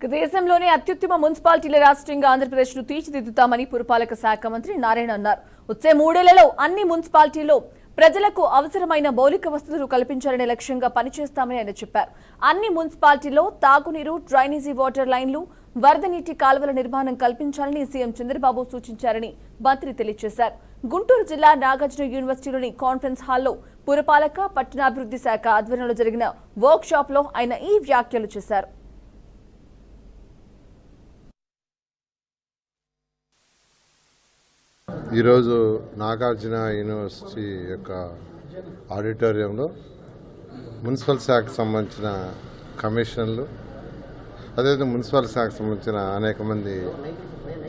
దేశంలోనే అత్యుత్తమ మున్సిపాలిటీల రాష్ట్రంగా ఆంధ్రప్రదేశ్ను తీర్చిదిద్దుతామని పురపాలక శాఖ మంత్రి నారాయణ అన్నారు. వచ్చే 3 ఏళ్లలో అన్ని మున్సిపాలిటీల్లో ప్రజలకు అవసరమైన మౌలిక వసతులు కల్పించాలనే లక్ష్యంగా పనిచేస్తామని ఆయన చెప్పారు. అన్ని మున్సిపాలిటీల్లో తాగునీరు, డ్రైనేజీ వాటర్ లైన్లు, వరద నీటి కాలువల నిర్మాణం కల్పించాలని సీఎం చంద్రబాబు సూచించారని మంత్రి తెలియజేశారు. గుంటూరు జిల్లా నాగార్జున యూనివర్సిటీలోని కాన్ఫరెన్స్ హాల్లో పురపాలక, పట్టణాభివృద్ధి శాఖ ఆధ్వర్యంలో జరిగిన వర్క్ షాప్ లో ఆయన ఈ వ్యాఖ్యలు చేశారు. ఈరోజు నాగార్జున యూనివర్సిటీ యొక్క ఆడిటోరియంలో మున్సిపల్ శాఖకు సంబంధించిన కమిషనర్లు, అదేవిధంగా మున్సిపల్ శాఖకు సంబంధించిన అనేక మంది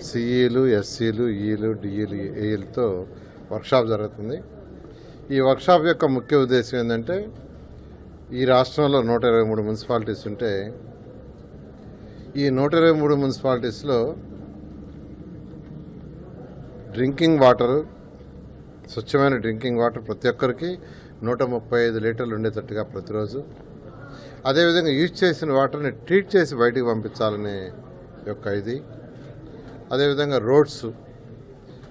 సిఈలు, ఎస్సీలు, ఈలు, డిఈలు, ఏఈలతో వర్క్షాప్ జరుగుతుంది. ఈ వర్క్షాప్ యొక్క ముఖ్య ఉద్దేశం ఏంటంటే, ఈ రాష్ట్రంలో 123 మున్సిపాలిటీస్ ఉంటే ఈ 123 మున్సిపాలిటీస్లో డ్రింకింగ్ వాటర్, స్వచ్ఛమైన డ్రింకింగ్ వాటర్ ప్రతి ఒక్కరికి 135 లీటర్లు ఉండేటట్టుగా ప్రతిరోజు, అదేవిధంగా యూజ్ చేసిన వాటర్ని ట్రీట్ చేసి బయటికి పంపించాలనే యొక్క ఇది, అదేవిధంగా రోడ్స్,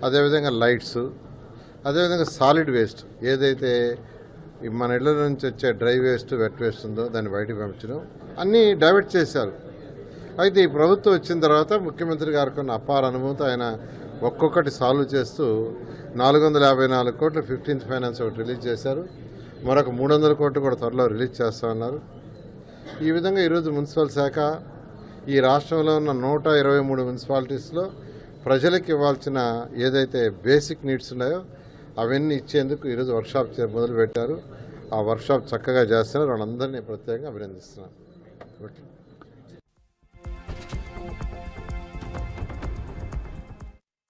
అదేవిధంగా లైట్స్, అదేవిధంగా సాలిడ్ వేస్ట్, ఏదైతే మన ఇళ్ళ నుంచి వచ్చే డ్రై వేస్ట్, వెట్ వేస్ట్ ఉందో దాన్ని బయటికి పంపించడం అన్నీ డైవర్ట్ చేశారు. అయితే ఈ ప్రభుత్వం వచ్చిన తర్వాత ముఖ్యమంత్రి గారికి ఉన్న అపార అనుభూతి, ఆయన ఒక్కొక్కటి సాల్వ్ చేస్తూ 454 కోట్ల 15th ఫైనాన్స్ ఒకటి రిలీజ్ చేశారు. మరొక 300 కోట్లు కూడా త్వరలో రిలీజ్ చేస్తామన్నారు. ఈ విధంగా ఈరోజు మున్సిపల్ శాఖ ఈ రాష్ట్రంలో ఉన్న 123 మున్సిపాలిటీస్లో ప్రజలకు ఇవ్వాల్సిన ఏదైతే బేసిక్ నీడ్స్ ఉన్నాయో అవన్నీ ఇచ్చేందుకు ఈరోజు వర్క్షాప్ మొదలుపెట్టారు. ఆ వర్క్షాప్ చక్కగా చేస్తున్నారు. వాళ్ళందరినీ ప్రత్యేకంగా అభినందిస్తున్నాను. ఓకే.